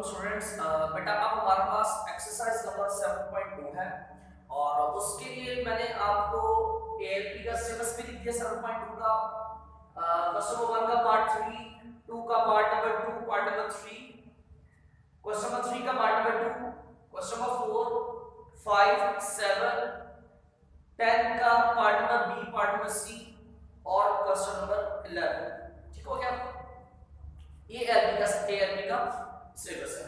Students बेटा अब हमारे पास एक्सरसाइज नंबर 7.2 है और उसके लिए मैंने आपको एएलपी का सिलेबस भी लिख दिया 7.2 का क्वेश्चन नंबर 1 का पार्ट 3, 2 का part number 2, part number 3, question number 3 का पार्ट नंबर 2, क्वेश्चन नंबर 4, 5, 7, 10 का part number B, part number C और क्वेश्चन नंबर 11। ठीक हो गया? ये एएलपी का सिलेबस है।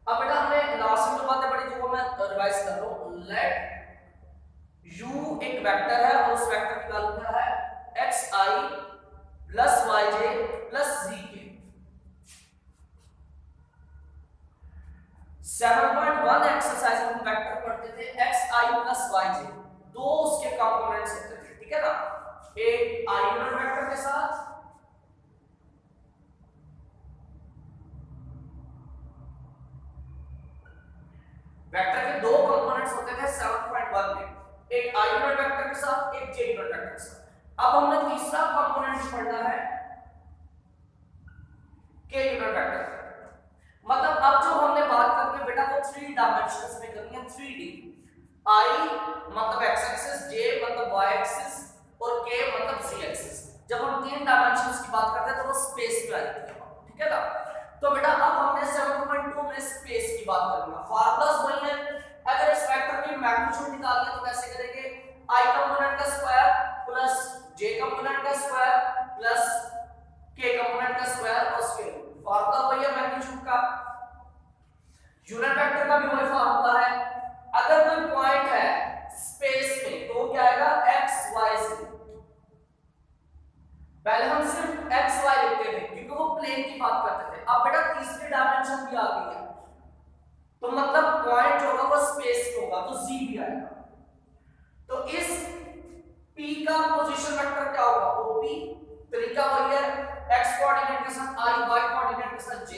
अब बेटा हमने लास्ट में जो बातें पढ़ी थी वो मैं रिवाइज कर रहा हूं। लेट u एक वेक्टर है और उस वेक्टर की वैल्यू क्या है xi plus yj plus zk। 7.1 exercise में हम वेक्टर पढ़ते थे xi प्लस yj, दो उसके कंपोनेंट्स होते थे, ठीक है ना, एक i यूनिट वेक्टर के साथ वेक्टर के दो कंपोनेंट्स होते थे 7.1 में, एक i यूनिट वेक्टर के साथ, एक j यूनिट वेक्टर के साथ। अब हमने तीसरा कंपोनेंट पढ़ना है k यूनिट वेक्टर। मतलब अब जो हमने बात करनी है बेटा वो 3 डायमेंशंस में करनी है, 3D। i मतलब x एक्सिस, j मतलब y एक्सिस और k मतलब z एक्सिस। जब हम 3 डायमेंशंस की बात करते हैं तो वो स्पेस में आ जाती है, ठीक है ना। तो बेटा अब हमने 7.2 में स्पेस की बात करनी है। फार्मूलास वही है। अगर इस वेक्टर की मैग्नीट्यूड निकालनी है तो कैसे करेंगे, i कंपोनेंट का स्क्वायर प्लस j कंपोनेंट का स्क्वायर प्लस k कंपोनेंट का स्क्वायर और स्क्वायर। फार्मूला वही है मैग्नीट्यूड का। यूनिट वेक्टर का भी वही फार्मूला है। अगर कोई पॉइंट है स्पेस में तो क्या आएगा x y z। पहले हम सिर्फ x y लिखते थे क्योंकि वो प्लेन की बात करते थे। अब बेटा तीसरी डायमेंशन भी आ गई है तो मतलब पॉइंट होगा वो स्पेस में होगा तो z भी आएगा। तो इस p का पोजीशन वेक्टर क्या होगा OP। तरीका वही है, x कोऑर्डिनेट के साथ i, y कोऑर्डिनेट के साथ j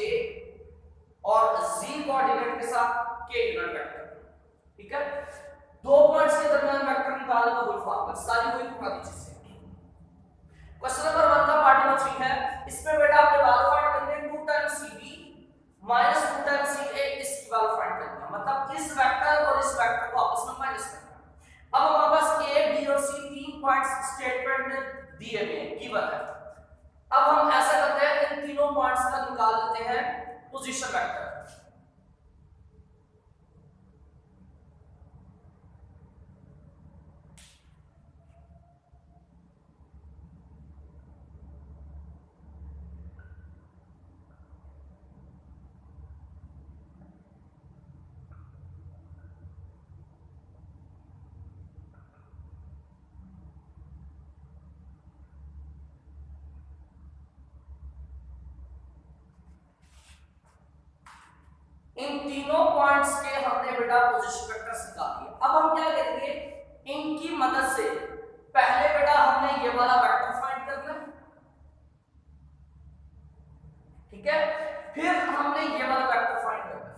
और z कोऑर्डिनेट के साथ k यूनिट वेक्टर, ठीक है। दो पॉइंट्स के दरमियान वेक्टर निकालने का वही फार्मूला, सारी वही पुरानी चीजें। क्वेश्चन नंबर 1 का पार्ट नंबर 3 है। इसमें बेटा आपने वैल्यू फाइंड करनी है 2 times cb minus 2 times ca, इसकी वैल्यू फाइंड करनी है। मतलब इस वेक्टर और इस वेक्टर को आपस में माइनस करना है। अब हमारे पास a b और c तीन पॉइंट्स स्टेटमेंट में दिए हुए हैं, गिवन है। अब हम ऐसा करते हैं इन तीनों पॉइंट्स का निकाल लेते हैं पोजीशन वेक्टर। इन तीनों पॉइंट्स के हमने बेटा पोजीशन वेक्टर्स निकाल लिए। अब हम क्या करेंगे, इनकी मदद से पहले बेटा हमने ये वाला वेक्टर फाइंड करना है, ठीक है, फिर हमने ये वाला वेक्टर फाइंड करना है,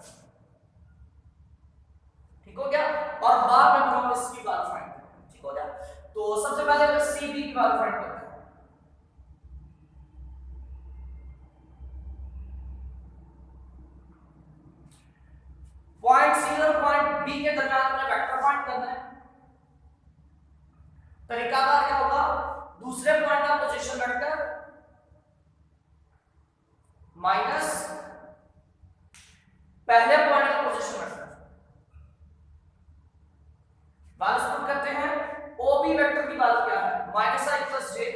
ठीक हो गया, और बाद में हम इसकी वैल्यू फाइंड करेंगे, ठीक हो गया। तो सबसे पहले सीबी की वैल्यू फाइंड करते हैं। पॉइंट सी और पॉइंट बी के दरमियान हमें वेक्टर फाइंड करना है। तरीका क्या होगा, दूसरे पॉइंट का पोजीशन वेक्टर माइनस पहले पॉइंट का पोजीशन वेक्टर। वैल्यूज पुट करते हैं। ओबी वेक्टर की वैल्यू क्या है माइनस आई प्लस जे,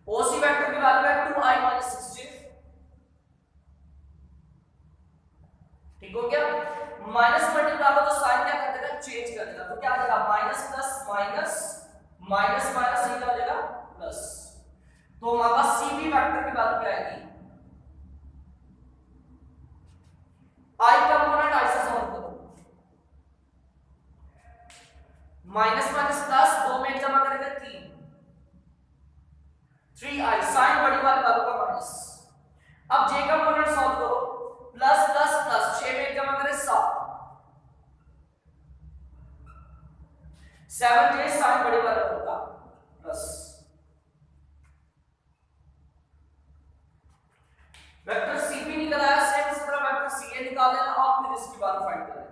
ओसी वेक्टर की वैल्यू है 2i माइनस 6j, ठीक हो गया। माइनस मल्टीप्लाई हो तो साइन क्या कर देगा, चेंज कर देगा, तो क्या आ जाएगा minus plus minus minus minus ये क्या हो जाएगा प्लस। तो हमारे पास सीबी वेक्टर की वैल्यू क्या आएगी, i कंपोनेंट i से सॉल्व करो, माइनस माइनस प्लस, दो में एक जमा करेंगे 3i साइन बड़ी वाली वैल्यू का माइनस। अब j कंपोनेंट सॉल्व करो, प्लस प्लस प्लस 6 में एक जमा करें 7 7j साइन बड़ी वाली वैल्यू का प्लस वेक्टर सीपी निकाला, सेम इसी तरह वेक्टर सीए निकाल लेना और फिर इसकी वैल्यू फाइंड कर लेना।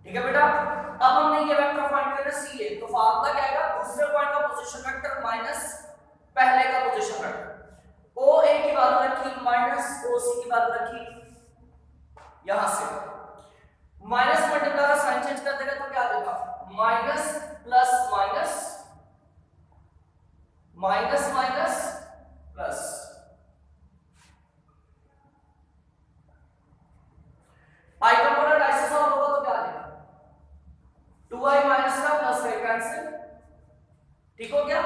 ठीक है बेटा, अब हमने ये वेक्टर फाइंड करना सी ए, तो फार्मूला क्या आएगा, दूसरे पॉइंट का पोजीशन वेक्टर माइनस पहले का पोजीशन वेक्टर। ओ ए की वैल्यू रखी माइनस ओ सी की वैल्यू रखी, यहां से माइनस मल्टीप्लाई का साइन चेंज कर देगा तो क्या देगा, minus plus minus minus minus plus. I component ऐसे सॉल्व होगा तो क्या आ जाएगा, 2i माइनस का प्लस है कैंसिल, ठीक हो गया।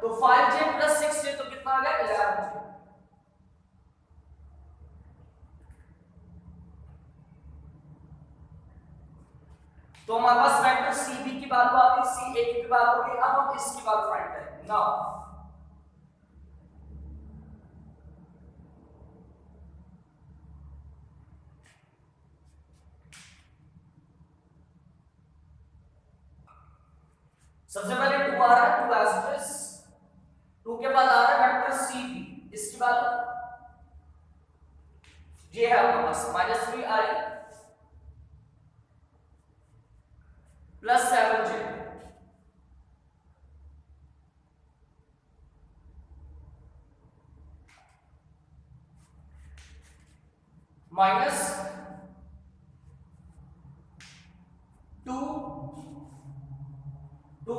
तो 5j प्लस 6j तो कितना आ गया, 11j। तो हमारे पास वेक्टर cb की वैल्यू आ गई, ca की वैल्यू आ गई। अब हम इसकी वैल्यू फाइंड करेंगे। नाउ सबसे पहले 2 आ रहा है, 2 एज इट इज, 2 के बाद आ रहा है वेक्टर cb, इसकी वैल्यू j है हमारे पास -3i प्लस 7j माइनस 2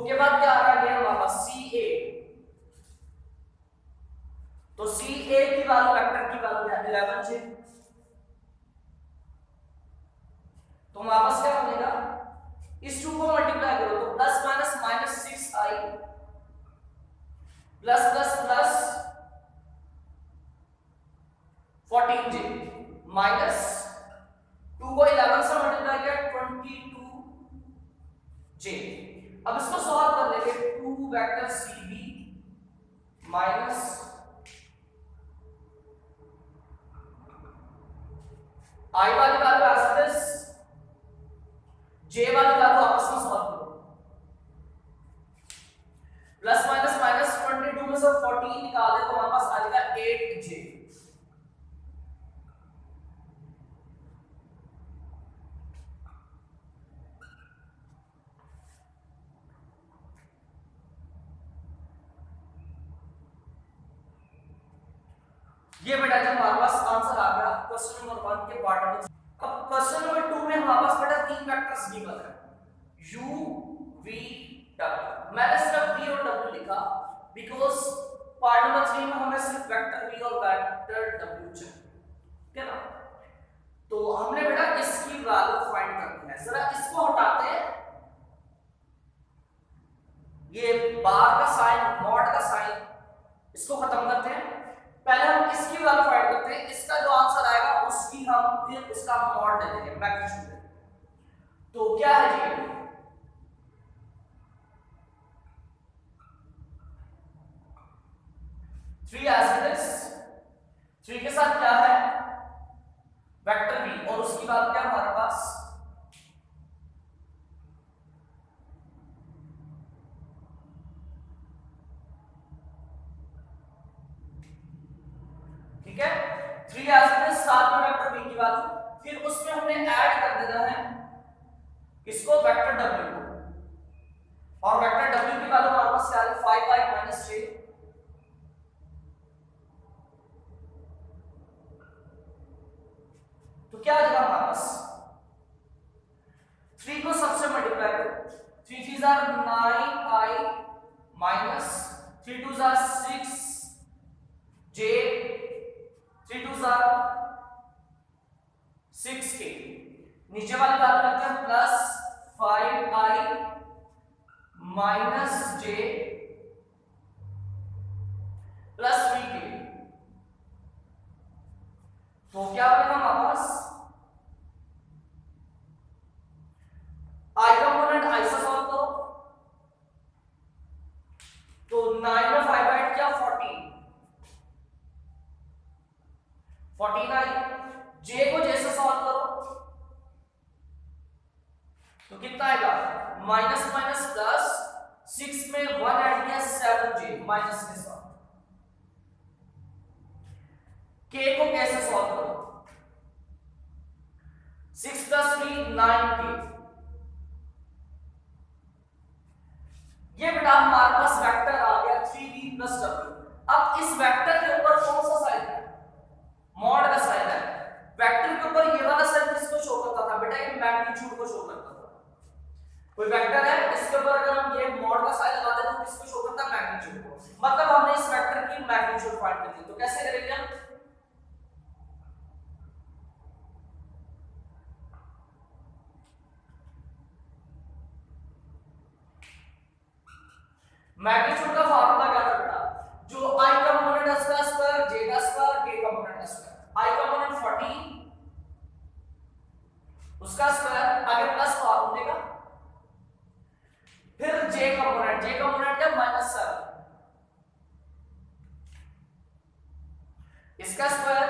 के बाद क्या आ गया हमारे पास ca, तो ca की वैल्यू वेक्टर की वैल्यू है 11j। तो हमारे पास क्या बनेगा, इस 2 को मल्टीप्लाई करो तो plus minus minus 6i plus plus plus 14j minus 2 को 11 से मल्टीप्लाई किया 22j। अब इसको सॉल्व कर लेंगे, 2 वेक्टर cb माइनस i वाली value as it is, j वाली वैल्यू आपस में सॉल्व करो, प्लस माइनस माइनस 22 में से 14 निकाल दे तो हमारे पास आ जाएगा 8j। ये बेटा जब हमारे पास आंसर आ गया क्वेश्चन नंबर 1 के पार्ट में। अब क्वेश्चन नंबर 2 में हमारे पास बेटा 3 वेक्टर्स गिवन है, u v w। मैंने सिर्फ v और w लिखा बिकॉज़ पार्ट नंबर 3 में हमें सिर्फ वेक्टर v और वेक्टर w चाहिए, ठीक है ना। तो हमने बेटा इसकी वैल्यू फाइंड करनी है। जरा इसको हटाते हैं, ये बार का साइन नॉट का साइन इसको खत्म करते हैं। पहले हम इसकी वैल्यू फाइंड करते हैं, इसका जो आंसर आएगा उसकी हम फिर उसका मॉड दे देंगे, मैग्नीट्यूड दे देंगे। तो क्या है जी, थ्री एज इट इज, 3 के साथ क्या है वेक्टर v और उसकी वैल्यू क्या हमारे पास, ठीक है। 3 एज इट इज, साथ में वेक्टर v की वैल्यू, फिर उसमें हमने ऐड कर देना है इसको वेक्टर w को, और वेक्टर w की वैल्यू हमारे पास क्या है 5i - 3। तो क्या आ जाएगा हमारे पास, 3 को सबसे मल्टीप्लाई करो, 3 3s are 9i minus 3 2s are 6j, 3 2s are 6k, नीचे वाली बात करते हैं प्लस 5i माइनस जे प्लस v के लिए। तो क्या बनेगा हमारे पास आई कंपोनेंट आई से सॉल्व करो तो 9 में 5 ऐड किया 14 आई। जे को जे से सॉल्व करो तो कितना आएगा माइनस माइनस प्लस 6 में 1 ऐड किया 7j माइनस के साथ। k को कैसे सॉल्व करो 6 प्लस 3 9k। ये बेटा हमारे पास वेक्टर आ गया 3v प्लस w। अब इस वेक्टर के ऊपर कौन सा साइन है मॉड का साइन है। वेक्टर के ऊपर ये वाला साइन किसको शो करता था बेटा ये मैग्नीट्यूड को शो करता था। कोई वेक्टर है इसके ऊपर अगर हम ये मॉड का साइन लगा दें तो किसको शो करता है मैग्नीट्यूड को। मतलब हमने इस वेक्टर की मैग्नीट्यूड फाइंड करनी है तो कैसे करेंगे हम मैग्नीट्यूड का फार्मूला क्या था बेटा जो i कंपोनेंट इसका स्क्वायर j का स्क्वायर k कंपोनेंट का स्क्वायर। i कंपोनेंट 40 उसका स्क्वायर आगे प्लस फार्मूले का फिर j कंपोनेंट क्या माइनस 7 इसका स्क्वायर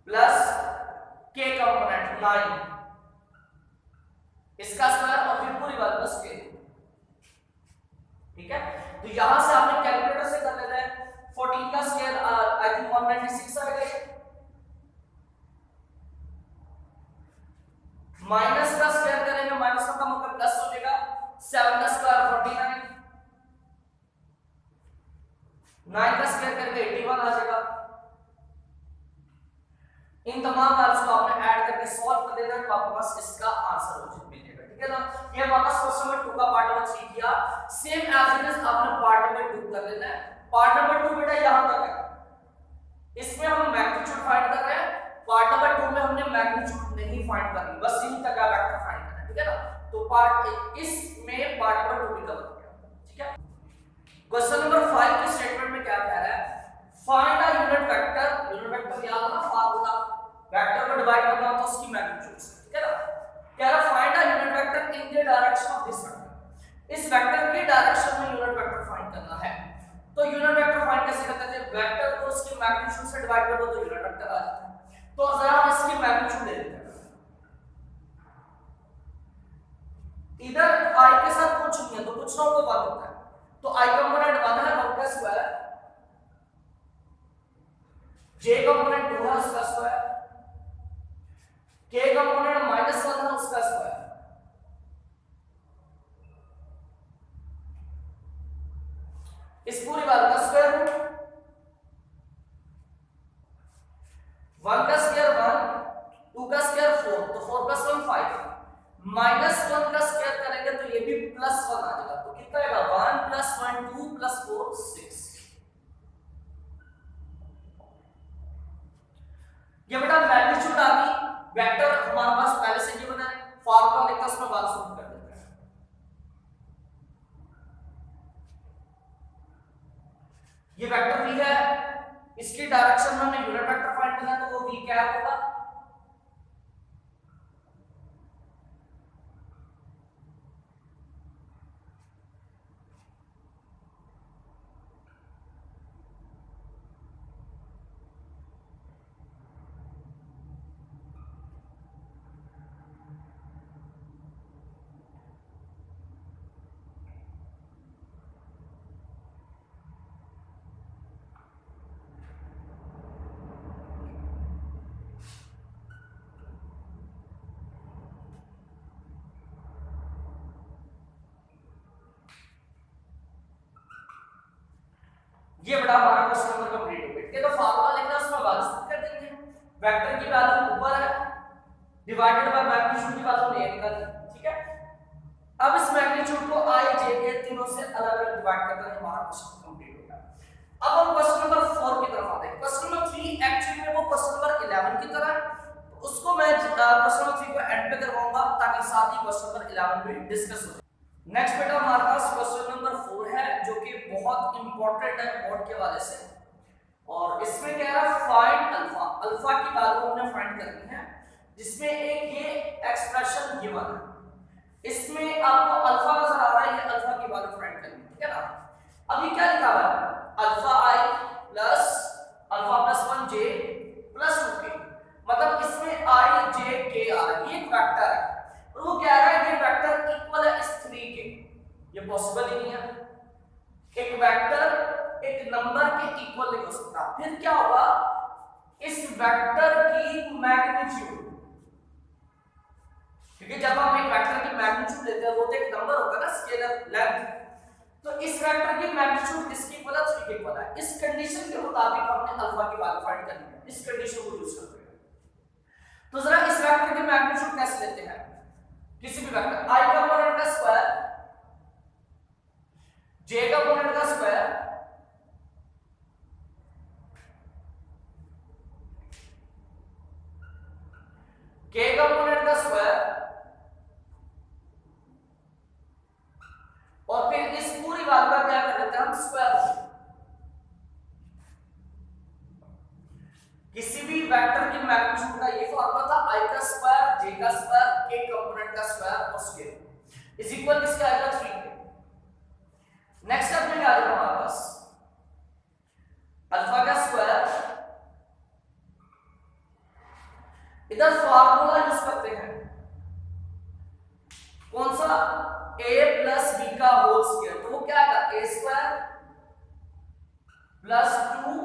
प्लस k कंपोनेंट 9 इसका स्क्वायर और फिर पूरी बात बस k। ठीक है तो यहां से आपने कैलकुलेटर से कर लेना है 14 का स्क्वायर आई थिंक 196 आएगा ये माइनस का स्क्वायर करेंगे माइनस का मतलब प्लस हो जाएगा 7 का स्क्वायर 49 9 का स्क्वायर करके 81 आ जाएगा। इन तमाम वैल्यूज को आपने ऐड करके सॉल्व कर देना है तो आपके पास इसका आंसर हो जाएगा। ठीक है ना ये वापस क्वेश्चन नंबर 2 का पार्ट नंबर 3 किया सेम एज इट इज आपने पार्ट नंबर 2 कर लेना है। पार्ट नंबर 2 बेटा यहां तक है इसमें हम मैग्नीट्यूड फाइंड कर रहे हैं। पार्ट नंबर 2 में हमने मैग्नीट्यूड नहीं फाइंड करनी बस यहीं तक का वेक्टर फाइंड करना है। ठीक है ना तो पार्ट इसमें पार्ट नंबर 2 भी कवर हो गया। ठीक है क्वेश्चन नंबर 5 के स्टेटमेंट में क्या कह रहा है फाइंड अ यूनिट वेक्टर याद है ना फार्मूला वेक्टर को डिवाइड करना होता है उसकी मैग्नीट्यूड से। ठीक है ना कह रहा find a unit vector in the direction of this vector. इस वेक्टर के डायरेक्शन में यूनिट वेक्टर फाइंड करना है। तो यूनिट वेक्टर फाइंड कैसे करते थे वेक्टर को उसकी मैग्नीट्यूड से डिवाइड कर दो तो यूनिट वेक्टर आ जाता है। तो जरा हम इसकी मैग्नीट्यूड ले लेते हैं इधर i के साथ कुछ नहीं है तो कुछ ना हो तो 1 होता है तो i कंपोनेंट 1 है 1 का स्क्वायर j कंपोनेंट 2 है उसका स्क्वायर k कंपोनेंट -1 है उसका स्क्वायर इस पूरी बात का स्क्वायर रूट 1 का स्क्वायर 1 2 का स्क्वायर 4 तो 4 + 1 5 -1 का स्क्वायर करेंगे तो ये भी +1 आ जाएगा तो कितना आएगा 1 + 1 2 + 4 6। ये बेटा मैग्नीट्यूड आ गई वेक्टर हमारे पास पहले से गिवन है फार्मूला लिखकर उसमें बात शुरू कर देते हैं। ये वेक्टर v है इसकी डायरेक्शन में हमें यूनिट वेक्टर फाइंड करना है तो वो v क्या होगा ये बड़ा हमारा क्वेश्चन नंबर कंप्लीट हो गया। तो फार्मूला लिखना है उसमें वैल्यू पुट कर देंगे वेक्टर की वैल्यू ऊपर है डिवाइडेड बाय मैग्नीट्यूड की वैल्यू ले निकाल। ठीक है अब इस मैग्नीट्यूड को i j के तीनों से अलग-अलग डिवाइड कर देंगे हमारा क्वेश्चन कंप्लीट हो गया। अब हम क्वेश्चन नंबर 4 की तरफ आते हैं। क्वेश्चन नंबर 3 एक्चुअली में वो क्वेश्चन नंबर 11 की तरह है उसको मैं क्वेश्चन नंबर 11 में डिस्कस हो जाए। नेक्स्ट बेटा हमारे पास क्वेश्चन नंबर 4 है जो कि बहुत इंपॉर्टेंट है बोर्ड के वाले से, और इसमें कह रहा है फाइंड अल्फा। अल्फा की वैल्यू हमने फाइंड करनी है, जिसमें एक ये एक्सप्रेशन गिवन है, इसमें आपको अल्फा नजर आ रहा है, ये अल्फा की वैल्यू फाइंड करनी है, ठीक है ना। अभी क्या लिखा हुआ है, अल्फा आई प्लस अल्फा प्लस 1 जे प्लस 2 के, मतलब इसमें आई जे के आ रहा है, ये एक वेक्टर है, और वो कह रहा है ये वेक्टर इक्वल है इस 3 के। ये पॉसिबल ही नहीं है, एक वेक्टर एक नंबर के इक्वल नहीं हो सकता। फिर क्या होगा, इस वेक्टर की मैग्नीट्यूड, क्योंकि जब हम एक वेक्टर की मैग्नीट्यूड लेते हैं वो तो एक नंबर होता है ना, स्केलर लेंथ, तो इस वेक्टर की मैग्नीट्यूड किसकी इक्वल है, 3 के इक्वल है। इस कंडीशन के मुताबिक हमने अल्फा की वैल्यू फाइंड करनी है, इस कंडीशन को यूज करते हैं। तो जरा इस वेक्टर की मैग्नीट्यूड कैसे लेते हैं, किसी भी वेक्टर i कंपोनेंट का स्क्वायर, j कंपोनेंट का स्क्वायर, k कंपोनेंट का स्क्वायर, और फिर इस पूरी बात का क्या कर देते हैं हम, स्क्वायर। किसी भी वेक्टर की मैग्नीट्यूड का ये फॉर्मूला था, i का स्क्वायर, j का स्क्वायर, k कंपोनेंट का स्क्वायर और स्क्वायर इज इक्वल किसके आएगा, 3 के। नेक्स्ट स्टेप में क्या आएगा हमारे पास, अल्फा का स्क्वायर, इधर फॉर्मूला यूज करते हैं कौन सा, a प्लस b का होल स्क्वायर, तो वो क्या आएगा, a square plus 2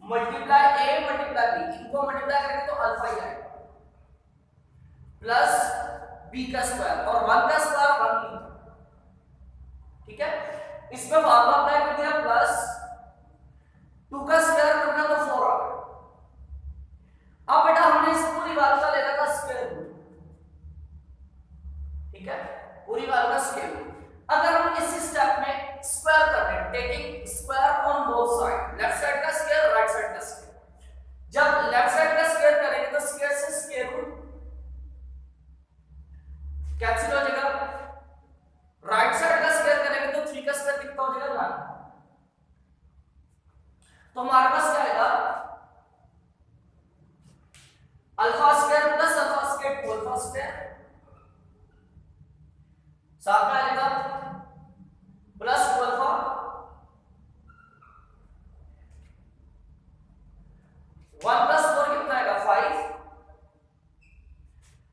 multiply a multiply b, इनको मल्टीप्लाई करेंगे तो अल्फा ही आएगा, प्लस b का स्क्वायर, और 1 का स्क्वायर 1 नहीं, ठीक है। इसमें फॉर्मूला अप्लाई कर दिया, प्लस 2 का स्क्वायर करना तो 4 आ गया। अब बेटा हमने इस पूरी बात का लेना था स्क्वायर रूट, ठीक है, पूरी बात का स्क्वायर रूट। अगर हम इस स्टेप में स्क्वायर कर रहे हैं, taking square on both side, left side का स्क्वायर राइट साइड का स्क्वायर, जब लेफ्ट साइड का स्क्वायर करेंगे तो स्क्वायर से स्क्वायर रूट कैंसिल हो जाएगा, राइट साइड का स्क्वायर करेंगे तो 3 का स्क्वायर कितना हो जाएगा, 9। तो हमारे पास क्या आएगा, alpha square plus alpha square whole alpha square, साथ में आएगा प्लस अल्फा, 1 प्लस 4 कितना आएगा, 5,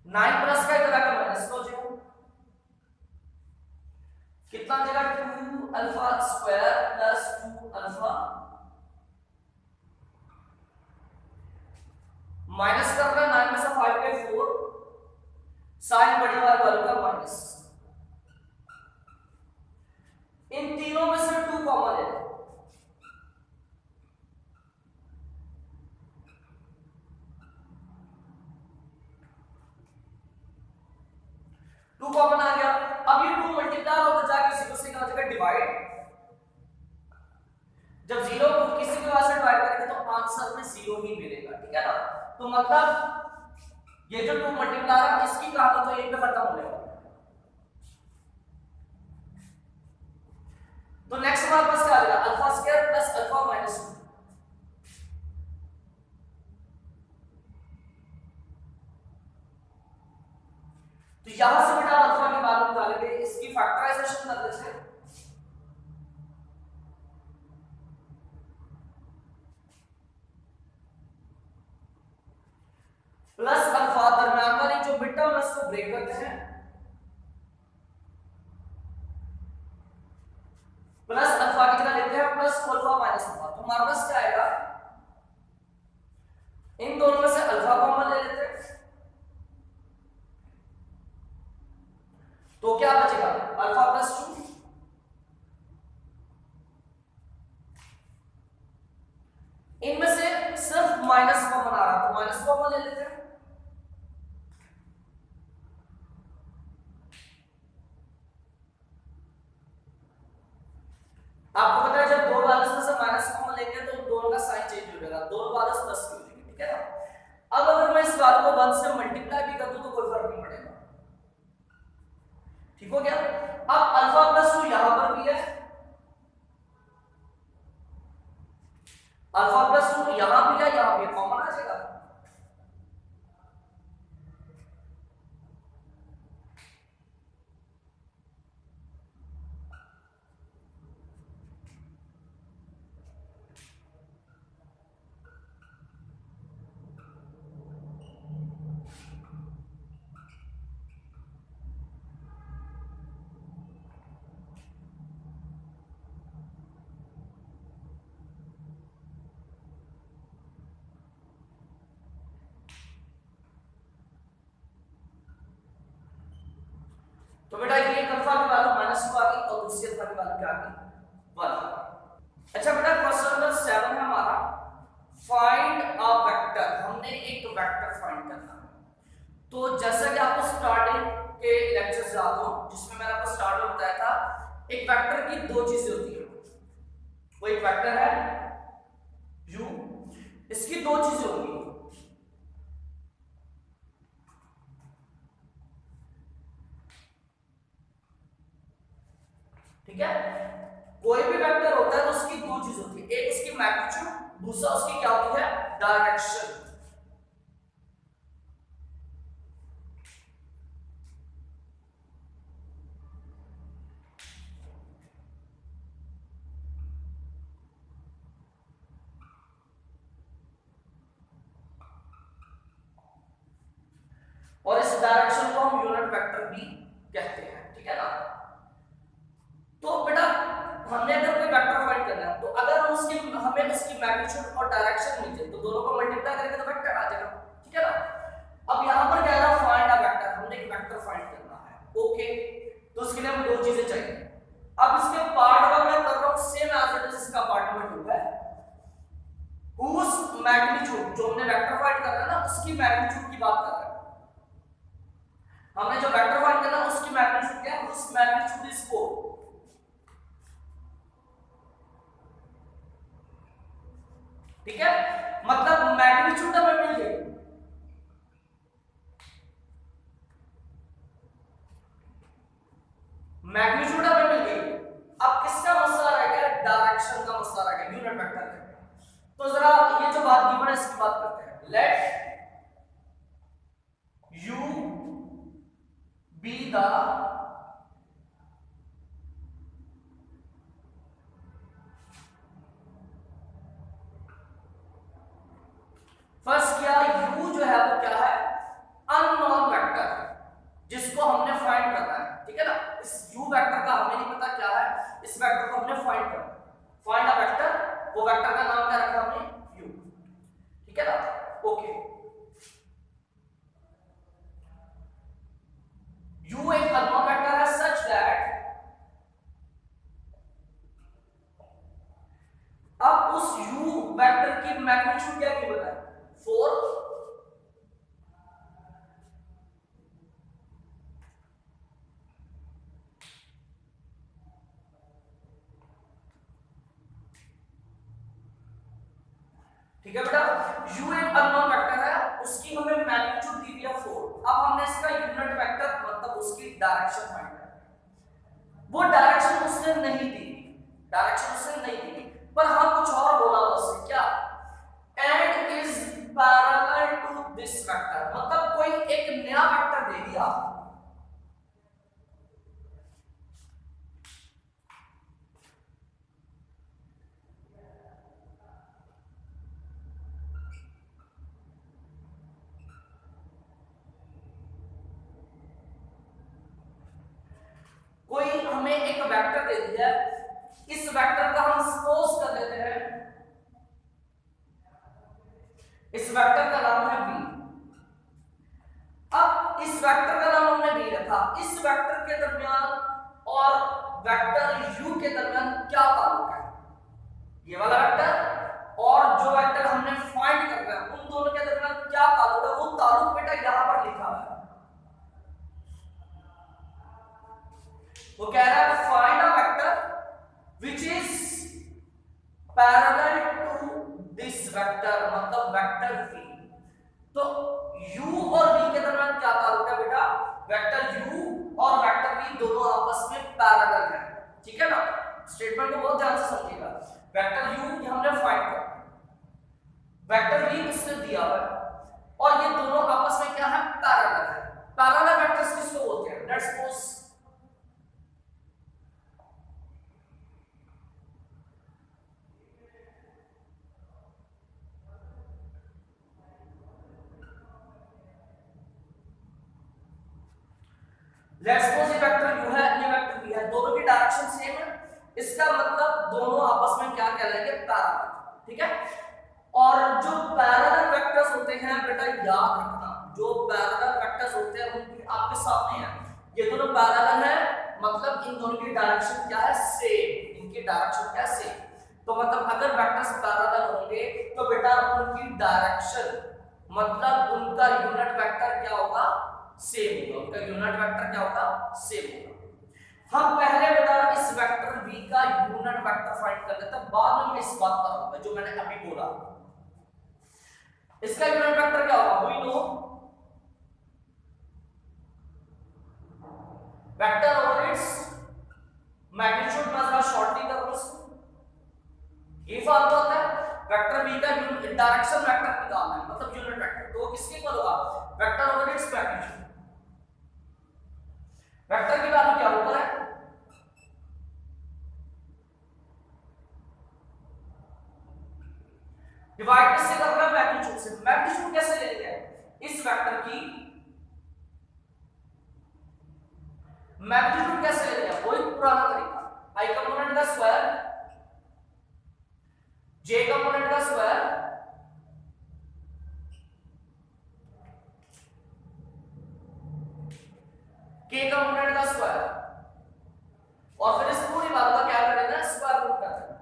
9 प्लस का इधर आएगा माइनस हो जाएगा, कितना आ जाएगा, 2 alpha square plus 2 alpha, minus कर रहा है 9 में से 5 के 4, साइन बड़ी वाली वैल्यू का माइनस, इन तीनों में से 2 कॉमन ले लो, टू कॉमन आ गया। अब ये 2 मल्टीप्लाई होकर जाके इसी को से क्या हो जाएगा, डिवाइड, जब 0 को किसी भी वजह से डिवाइड करेंगे तो आंसर में 0 ही मिलेगा, ठीक है ना। तो मतलब ये जो 2 मल्टीप्लाई है इसकी कहानी तो यहीं पे खत्म हो जाएगा। तो नेक्स्ट हमारे पास क्या आ जाएगा, alpha square plus alpha minus 2, तो यहां से बेटा अल्फा की वैल्यू निकालेंगे, इसकी फैक्टराइजेशन करने से प्लस अल्फा, दरम्यान वाली जो मिड टर्म है उसको ब्रेक करते हैं, प्लस अल्फा की जगह लेते हैं प्लस अल्फा माइनस अल्फा, तो हमारे पास क्या आएगा, इन दोनों में से अल्फा कॉमन ले लेते हैं, तो क्या बचेगा, अल्फा प्लस 2, इनमें से सिर्फ माइनस कॉमन आ रहा है तो माइनस कॉमन ले लेते हैं, आपको पता है जब दो वैल्यूज में से माइनस कॉमन लेंगे तो दोनों का साइन चेंज हो जाएगा, दोनों वैल्यूज प्लस की हो जाएगी, ठीक है ना। अब अगर मैं इस वैल्यू को 1 से मल्टीप्लाई भी कर दूं तो कोई फर्क नहीं पड़ेगा, तो बेटा ये एक अल्फा की वैल्यू -2 आ गई और दूसरी अल्फा की वैल्यू क्या आ गई 1। अच्छा बेटा क्वेश्चन नंबर 7 है हमारा, फाइंड अ वेक्टर। हमने एक वेक्टर फाइंड करना है। तो जैसा कि आपको स्टार्टिंग के लेक्चर्स याद हो, जिसमें मैंने आपको स्टार्ट में बताया था, एक वेक्टर की दो चीजें होती है। वो एक वेक्टर है u, इसकी दो चीजें होंगी, ठीक है। कोई भी वेक्टर होता है तो उसकी दो चीज होती है, एक उसकी मैग्नीट्यूड, दूसरा उसकी क्या होती है, डायरेक्शन। और इस डायरेक्शन को हम यूनिट वेक्टर भी कहते हैं, ठीक है ना। तो बेटा हमने अगर कोई वेक्टर फाइंड करना है, तो अगर हम हमें उसकी मैग्नीट्यूड और डायरेक्शन मिल जाए तो दोनों को मल्टीप्लाई करेंगे तो वेक्टर आ जाएगा, ठीक है ना। अब यहां पर क्या है, फाइंड अ वेक्टर, हमने एक वेक्टर फाइंड करना है, ओके। तो उसके लिए हमें दो चीजें चाहिए। अब इसके पार्ट वन में कर रहा हूं सेम एज इट इज, इसका पार्ट नंबर 2 है, whose मैग्नीट्यूड, जो हमने वेक्टर फाइंड कर रहा है ना, उसकी मैग्नीट्यूड की बात कर रहे हैं। हमने जो वेक्टर फाइंड करना है उसकी मैग्नीट्यूड क्या है, उस मैग्नीट्यूड इज 4, ठीक है। मतलब मैग्नीट्यूड हमें मिल गई, मैग्नीट्यूड हमें मिल गई। अब किसका मसला रह गया, डायरेक्शन का मसला रह गया, यूनिट वेक्टर का। तो जरा ये जो बात गिवन है इसकी बात करते हैं। Let u be the first क्या, u जो है वो क्या है, अननोन वेक्टर, जिसको हमने फाइंड करना है, ठीक है ना। इस u वेक्टर का हमें नहीं पता क्या है, इस वेक्टर को हमने फाइंड करना है। फाइंड अ वेक्टर, वो वेक्टर का नाम क्या रखा हमने, u, ठीक है ना, ओके। u एक अननोन वेक्टर है सच दैट, अब उस u वेक्टर की मैग्नीट्यूड क्या की बताए, 4, ठीक है बेटा। u एक अननोन वेक्टर है, उसकी हमें मैग्नीट्यूड दी हुई है 4। अब हमने इसका यूनिट वेक्टर मतलब उसकी डायरेक्शन फाइंड करना है। वो डायरेक्शन उसने नहीं दी, डायरेक्शन उसने नहीं दी, पर हाँ कुछ और बोला उससे, क्या, and is parallel to this vector, मतलब कोई एक नया वेक्टर दे दिया, कोई हमें एक वेक्टर दे दिया, इस वेक्टर का हम सपोज कर लेते हैं, इस वेक्टर का नाम है v। अब इस वेक्टर का नाम हमने v रखा, इस वेक्टर के दरमियान और वेक्टर u के दरमियान क्या ताल्लुक है, ये वाला वेक्टर और जो वेक्टर हमने फाइंड करना है उन दोनों के दरमियान क्या ताल्लुक है, वो ताल्लुक बेटा यहां पर लिखा हुआ है। वो कह रहा है find a vector which is parallel to this vector, मतलब वेक्टर v। तो u और v के दरमियान क्या ताल्लुक है बेटा, वेक्टर u और वेक्टर v दोनों आपस में पैरेलल है, ठीक है ना। स्टेटमेंट को बहुत ध्यान से समझिएगा। वेक्टर u ये हमने फाइंड करना है, वेक्टर v उसने दिया हुआ है, और ये दोनों आपस में क्या है, पैरेलल है। पैरेलल वेक्टर्स किसको बोलते हैं, लेट्स सपोज ये वेक्टर u है, ये वेक्टर v है, दोनों की डायरेक्शन सेम है, इसका मतलब दोनों आपस में क्या कहलाएंगे, पैरेलल। ठीक है, और जो पैरेलल वेक्टर्स होते हैं बेटा याद रखना, जो पैरेलल वेक्टर्स होते हैं उनकी आपके सामने है, ये दोनों पैरेलल है, मतलब इन दोनों की डायरेक्शन क्या है, सेम, इनकी डायरेक्शन क्या है, सेम। तो मतलब अगर वेक्टर्स पैरेलल होंगे तो बेटा उनकी डायरेक्शन मतलब उनका यूनिट वेक्टर क्या होगा, सेम होगा, उनका यूनिट वेक्टर क्या होगा, सेम होगा। हम पहले बेटा इस वेक्टर v का यूनिट वेक्टर फाइंड कर लेते हैं, बाद में मैं इस बात पर आऊंगा जो मैंने अभी बोला। इसका यूनिट वेक्टर क्या होगा, वी नो वेक्टर और इट्स मैग्नीट्यूड, मैं जरा शॉर्टली कर रहा हूं इसको। ये फॉर्मूला होता है वेक्टर v का डायरेक्शन वेक्टर निकालना है, मतलब यूनिट वेक्टर, तो किसके इक्वल होगा, vector over its magnitude. Vector की वैल्यू क्या ऊपर है, डिवाइड किससे कर रहा है, मैग्नीट्यूड से। मैग्नीट्यूड कैसे लेंगे, इस वेक्टर की मैग्नीट्यूड कैसे लेंगे, वही पुराना तरीका, i कंपोनेंट का स्क्वायर, j कंपोनेंट का स्क्वायर, k कंपोनेंट का स्क्वायर, और फिर इस पूरी बात का क्या कर देना, स्क्वायर रूट कर देना।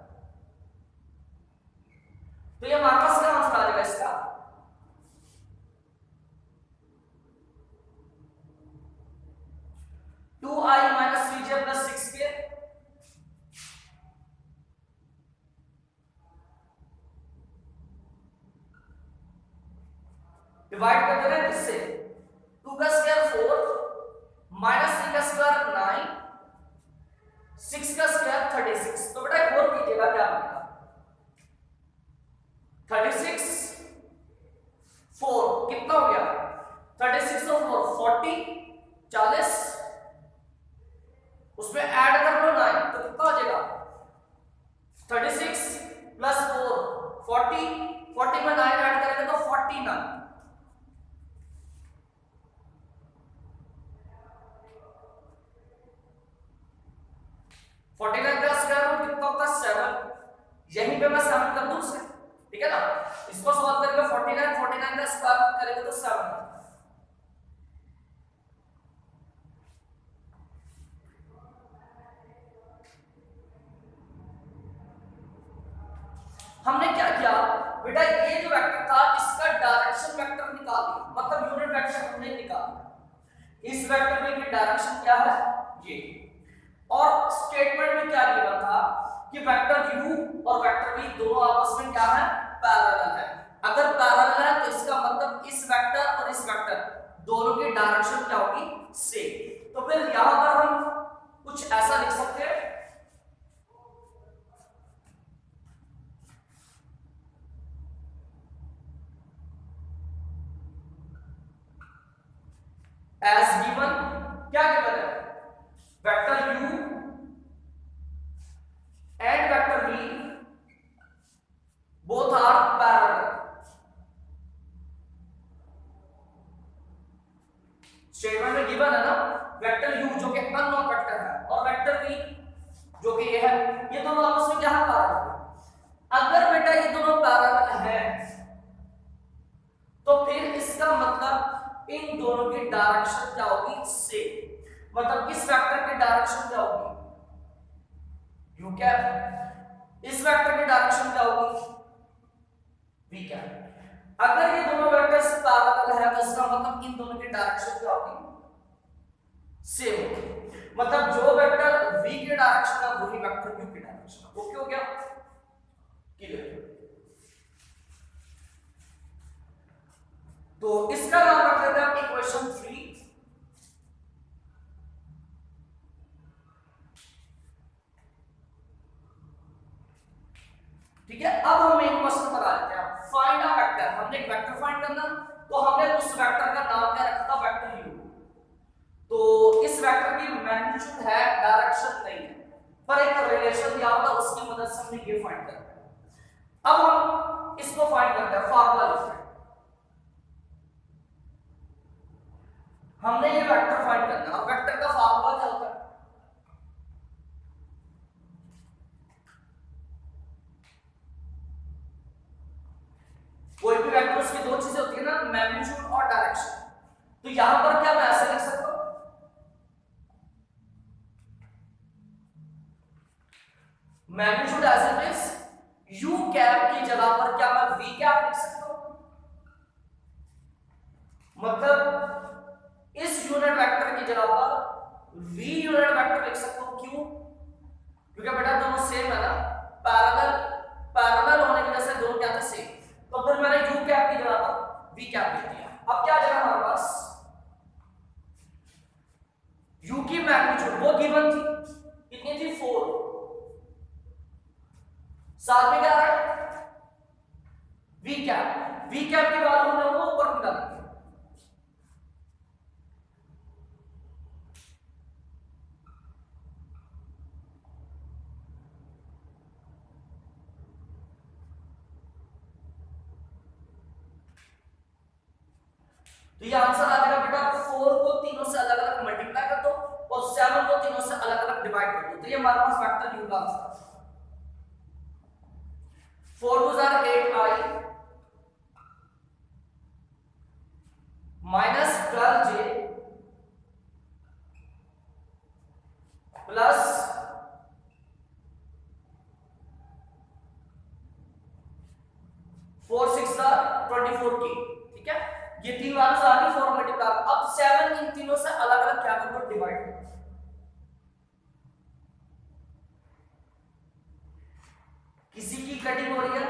तो ये हमारे पास क्या आंसर आ जाएगा इसका, two i minus 3j plus 6k divide कर देना किससे, 2 का स्क्वायर 4 माइनस 3 का स्क्वायर 9 6 का स्क्वायर 36। तो बेटा एक और कीजिएगा, क्या बनेगा 36 4 कितना हो गया, 36 और 4 40 40, उसमें ऐड कर लो 9 तो कितना हो जाएगा, 36 प्लस 4 40 40 में 9 ऐड करेंगे तो 49। का स्क्वायर रूट कितना होता है, 7, यहीं पे मैं 7 कर दूं उसे, ठीक है ना। इसको सॉल्व करेंगे 49 का स्क्वायर रूट करेंगे तो 7। हमने क्या किया बेटा, ये जो वेक्टर था इसका डायरेक्शन वेक्टर निकाल दिया, मतलब यूनिट वेक्टर हमने निकाल दिया। इस वेक्टर में की डायरेक्शन क्या है, ये, और स्टेटमेंट में क्या गिवन था कि वेक्टर u और वेक्टर v दोनों आपस में क्या है, पैरेलल है। अगर पैरेलल है तो इसका मतलब इस वेक्टर और इस वेक्टर दोनों की डायरेक्शन क्या होगी, सेम। तो फिर यहां पर हम कुछ ऐसा लिख सकते हैं, एज गिवन, क्या गिवन है, vector u and vector v both are parallel. Statement में गिवन है ना, वेक्टर u जो कि अननोन वेक्टर है और वेक्टर v जो कि ये है, ये दोनों आपस में क्या है, पैरेलल है। अगर बेटा ये दोनों पैरेलल है तो फिर इसका मतलब इन दोनों की डायरेक्शन क्या होगी, सेम, मतलब इस वेक्टर की डायरेक्शन क्या होगी, u कैप, इस वेक्टर की डायरेक्शन क्या होगी, v कैप। अगर ये दोनों वेक्टर्स पैरेलल है तो इसका मतलब इन दोनों की डायरेक्शन क्या होगी, सेम होगी, मतलब जो वेक्टर v की डायरेक्शन है वही वेक्टर u की डायरेक्शन है। ओके हो गया, क्लियर। तो इसका नाम रख लेते हैं इक्वेशन 3। ठीक है, अब हम मेन क्वेश्चन पर आ जाते हैं, फाइंड अ वेक्टर। हमने एक वेक्टर फाइंड करना ना, तो हमने उस वेक्टर का नाम क्या रखा था, वेक्टर u। तो इस वेक्टर की मैग्नीट्यूड है, डायरेक्शन नहीं है, पर एक रिलेशन दिया होता, उसकी मदद से हमने ये फाइंड करना है। अब हम इसको फाइंड करते हैं, फार्मूला लिखते हैं। हमने ये वेक्टर फाइंड करना है और वेक्टर का फार्मूला क्या होता है, कोई भी वेक्टर उसकी दो चीजें होती है ना, मैग्नीट्यूड और डायरेक्शन। तो यहां पर क्या मैं ऐसे लिख सकता हूं, magnitude as it is u cap की जगह पर क्या मैं v कैप लिख सकता हूं, मतलब इस यूनिट वेक्टर की जगह पर v यूनिट वेक्टर लिख सकता हूं। क्यों? क्योंकि बेटा दोनों सेम है ना, पैरेलल पैरेलल होने की वजह से दोनों क्या थे, सेम। तो फिर मैंने u कैप की जगह पर v कैप लिख दिया। अब क्या जगह हमारे पास, u की मैग्नीट्यूड वो गिवन थी, कितनी थी, 4। साथ में क्या आ रहा है, v कैप की वैल्यू हमने वो ऊपर निकाल दी। तो ये आंसर आ जाएगा बेटा, 4 को तीनों से अलग अलग मल्टीप्लाई कर दो और 7 को तीनों से अलग अलग डिवाइड कर दो, तो ये हमारे पास वेक्टर u का आंसर है। 4 2 are 8i minus 12j plus 4 6 24k, ठीक है। ये तीन वैल्यूज आ गई, 4 मल्टीप्लाई, अब 7 इन तीनों से अलग अलग क्या कर दो, डिवाइड कर दो। किसी की कटिंग हो रही है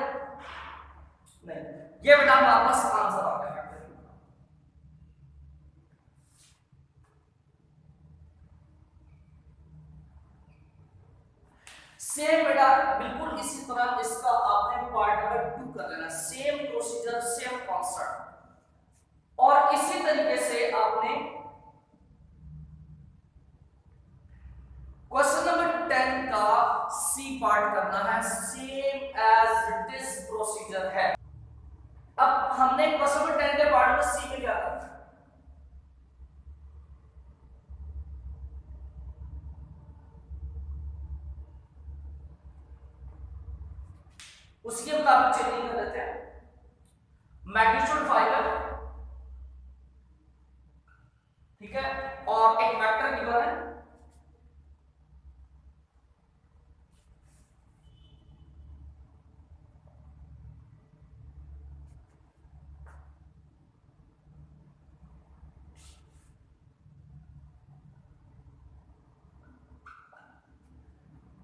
नहीं, ये बेटा वापस आंसर आ गया। सेम बेटा बिल्कुल इसी तरह इसका आपने पार्ट नंबर 2 कर लेना, सेम प्रोसीजर सेम कॉन्सेप्ट। और इसी तरीके से आपने क्वेश्चन नंबर 10 का सी पार्ट करना है, same as it is procedure है। अब हमने क्वेश्चन नंबर 10 के पार्ट में सी में क्या करना है, उसके मुताबिक चेंजिंग कर देते हैं। मैग्नीट्यूड 5 है, ठीक है, और एक वेक्टर गिवन है,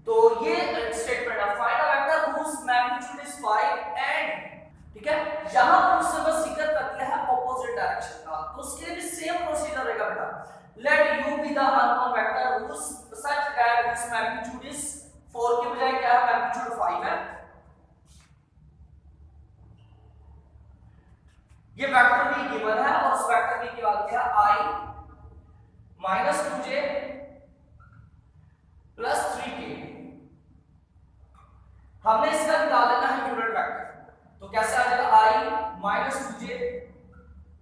तो ये स्टेटमेंट है, find a vector whose magnitude is 5 and, ठीक है। यहां पर उसने बस जिक्र कर दिया है ऑपोजिट डायरेक्शन का, तो उसके लिए भी सेम प्रोसीजर रहेगा बेटा। Let u be the unknown vector whose such that whose magnitude is 4 के बजाय क्या है, मैग्नीट्यूड 5 है। ये वेक्टर भी गिवन है और उस वेक्टर की वैल्यू क्या है, i minus 2j plus 3k। हमने इसका निकाल लेना है यूनिट वेक्टर, तो कैसे आ जाएगा, i minus 2j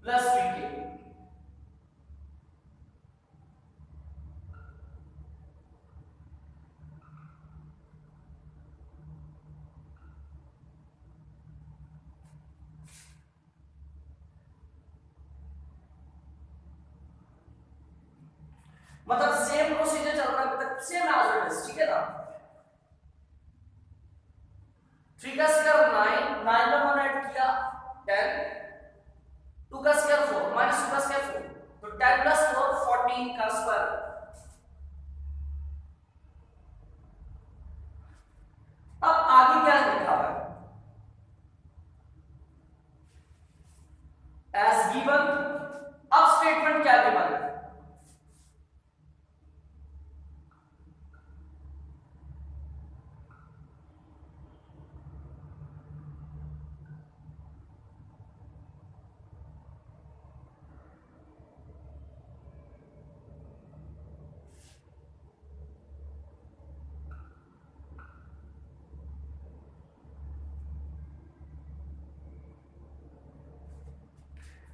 plus 3k। मतलब सेम प्रोसीजर चल रहा है अभी तक, सेम एज इट इज, ठीक है ना। 3 का स्क्वायर 9, 9 में हमने ऐड किया 10, 2 का स्क्वायर 4 माइनस 2 का स्क्वायर 4, तो 10 प्लस 4 14 का स्क्वायर। अब आगे क्या लिखा हुआ है, एज गिवन। अब स्टेटमेंट क्या गिवन है,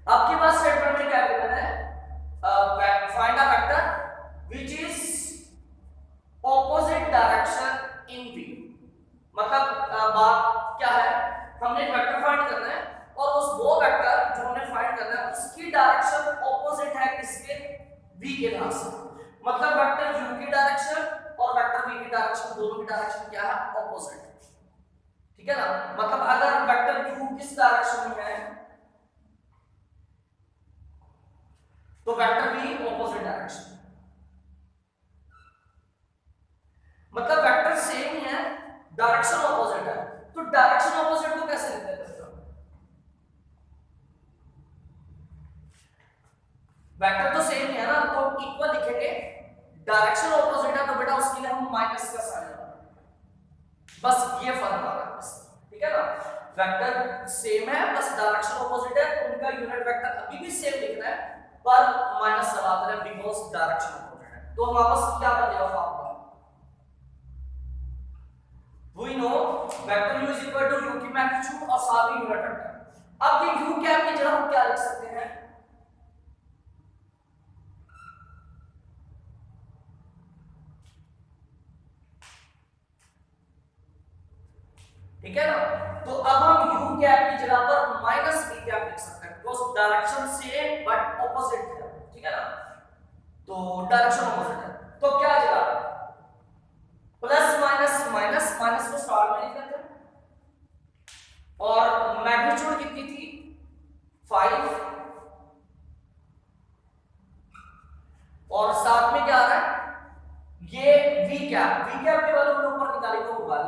आपके पास स्टेटमेंट में क्या गिवन है, find a vector which is opposite direction in v। मतलब बात क्या है, हमने एक वेक्टर फाइंड करना है और उस वो वेक्टर जो हमने फाइंड करना है उसकी डायरेक्शन ऑपोजिट है किसके, v के धार से। मतलब वेक्टर u की डायरेक्शन और वेक्टर v की डायरेक्शन, दोनों की डायरेक्शन क्या है, ऑपोजिट। ठीक है ना, मतलब अगर वेक्टर u इस डायरेक्शन में है तो वेक्टर v ऑपोजिट डायरेक्शन, मतलब वेक्टर सेम ही है, डायरेक्शन ऑपोजिट है। तो डायरेक्शन ऑपोजिट को कैसे लिखते हैं दोस्तों, वेक्टर तो सेम ही है ना, तो इक्वल लिखेंगे। डायरेक्शन ऑपोजिट है तो बेटा उसके लिए हम माइनस का साइन लगाएंगे, बस ये फर्क आ रहा है। ठीक है ना, वेक्टर सेम है बस डायरेक्शन ऑपोजिट है, तो उनका यूनिट वेक्टर अभी भी सेम लिखना है पर माइनस लगा दे रहे हैं बिकॉज़ डायरेक्शन ऑपोजिट है। तो हमारे पास क्या बनेगा formula, we know vector u is equal to u की मैग्नीट्यूड और साथ ही यूनिट वेक्टर। अब ये u कैप की जगह हम क्या लिख सकते हैं, ठीक है ना, तो अब हम u कैप की जगह पर माइनस v कैप लिख सकते हैं because direction same but opposite है। ठीक है ना, तो डायरेक्शन ऑपोजिट है तो क्या जगह प्लस माइनस माइनस, माइनस को स्टार में लिख देते हैं और मैग्नीट्यूड कितनी थी 5 और साथ में क्या आ रहा है ये v कैप, v कैप के वैल्यू हमने ऊपर निकाली तो होगा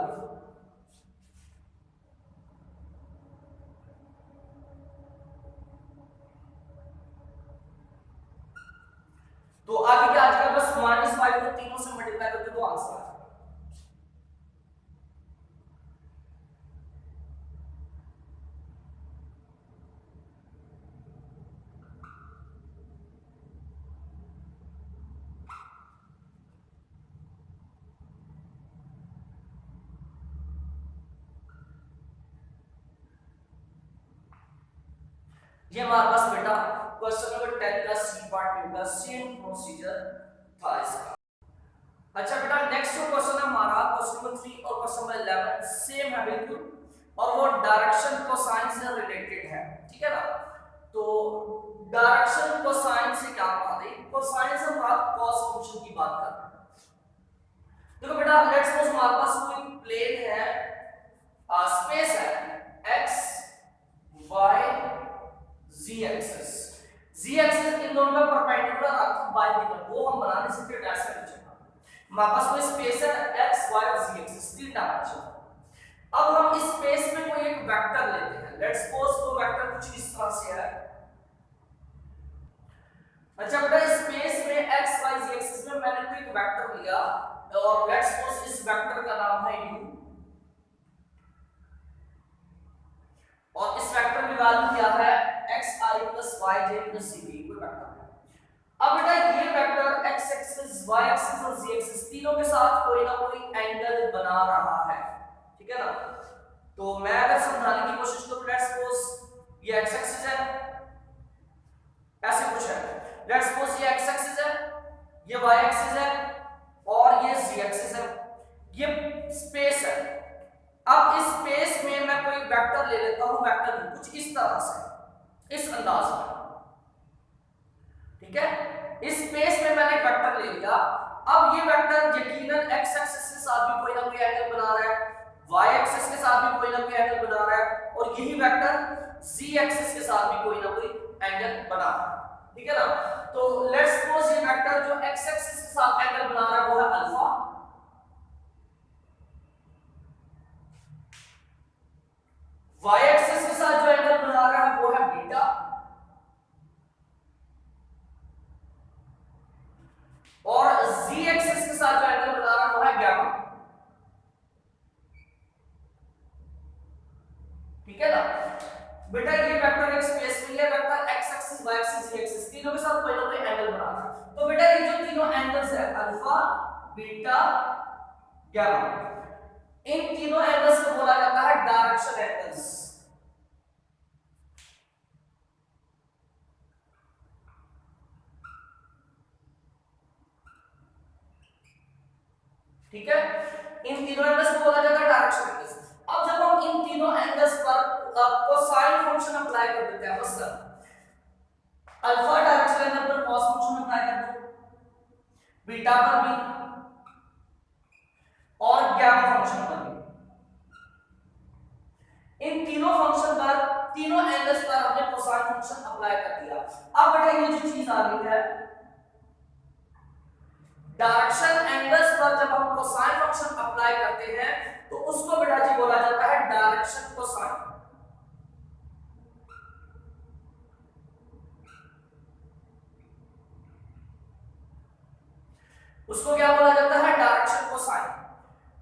तो आगे क्या आ जाएगा, बस -5 को तीनों से मल्टीप्लाई करके तो आंसर आ जाएगा। ये हमारे पास बेटा क्वेश्चन नंबर 10 का सी पार्ट का सेम प्रोसीजर था इसका। अच्छा बेटा नेक्स्ट जो क्वेश्चन है हमारा क्वेश्चन नंबर 3 और क्वेश्चन नंबर 11 सेम है बिल्कुल और वो डायरेक्शन कोसाइन से रिलेटेड है। ठीक है ना, तो डायरेक्शन कोसाइन से क्या बात है, कोसाइन से हम बात cos फंक्शन की बात कर रहे हैं। देखो बेटा लेट्स सपोज हमारे पास कोई प्लेन है, स्पेस है x y z axis, z axis इन दोनों का परपेंडिकुलर रखा बाय की तरफ, वो हम बना नहीं सकते ऐसे कुछ। हमारे पास कोई स्पेस है x y और z एक्सिस तीन डायमेंशन। अब हम इस स्पेस में कोई एक वेक्टर लेते हैं, लेट्स सपोज वो वेक्टर कुछ इस तरह से है। अच्छा बेटा इस स्पेस में x y z एक्सिस में मैंने कोई एक वेक्टर लिया और लेट्स सपोज इस वेक्टर का नाम है u और इस वेक्टर की वैल्यू क्या है xi + yj + cb कोई वेक्टर है। अब बेटा ये vector x axis y axis और z एक्सिस तीनों के साथ कोई ना कोई एंगल बना रहा है। ठीक है ना, तो मैं अगर समझाने की कोशिश करूं लेट्स सपोज ये x एक्सिस है, ऐसे कुछ है, लेट्स सपोज ये x एक्सिस है, ये y एक्सिस है और ये z एक्सिस है, ये स्पेस है। अब इस स्पेस में मैं कोई वेक्टर ले लेता हूं, वेक्टर कुछ इस तरह से इस अंदाज में। ठीक है, इस स्पेस में मैंने वेक्टर ले लिया। अब ये वेक्टर यकीनन x एक्सिस के साथ भी कोई ना कोई एंगल बना रहा है, y एक्सिस के साथ भी कोई ना कोई एंगल बना रहा है और यही वेक्टर z एक्सिस के साथ भी कोई ना कोई एंगल बना रहा है। ठीक है ना, तो लेट्स सपोज ये वेक्टर जो x एक्सिस के साथ एंगल बना रहा है वो है अल्फा, y एक्सिस के साथ जो एंगल बना रहा है वो है बीटा और z एक्सिस के साथ जो एंगल बना रहा है वो है गामा। ठीक है ना बेटा, ये वेक्टर एक स्पेस में है, vector x axis y axis z axis तीनों के साथ कोई ना कोई एंगल बना रहा है। तो बेटा ये जो तीनों एंगल्स है अल्फा बीटा गामा, इन तीनों एंगल्स को बोला जाता है डायरेक्शन एंगल्स। ठीक है, इन तीनों एंगल्स को बोला जाता है डायरेक्शन एंगल्स। अब जब हम इन तीनों एंगल्स पर कोसाइन फंक्शन अप्लाई कर देते हैं, बस अल्फा डायरेक्शन एंगल पर cos फंक्शन अप्लाई कर दो, बीटा पर भी और गामा फंक्शन पर भी। इन तीनों फंक्शन पर, तीनों एंगल्स पर हमने कोसाइन फंक्शन अप्लाई कर दिया। अब बेटा ये जो चीज आ गई है डायरेक्शन एंगल्स पर, जब हम कोसाइन फंक्शन अप्लाई करते हैं तो उसको बेटा जी बोला जाता है डायरेक्शन कोसाइन। उसको क्या बोला जाता है, डायरेक्शन कोसाइन।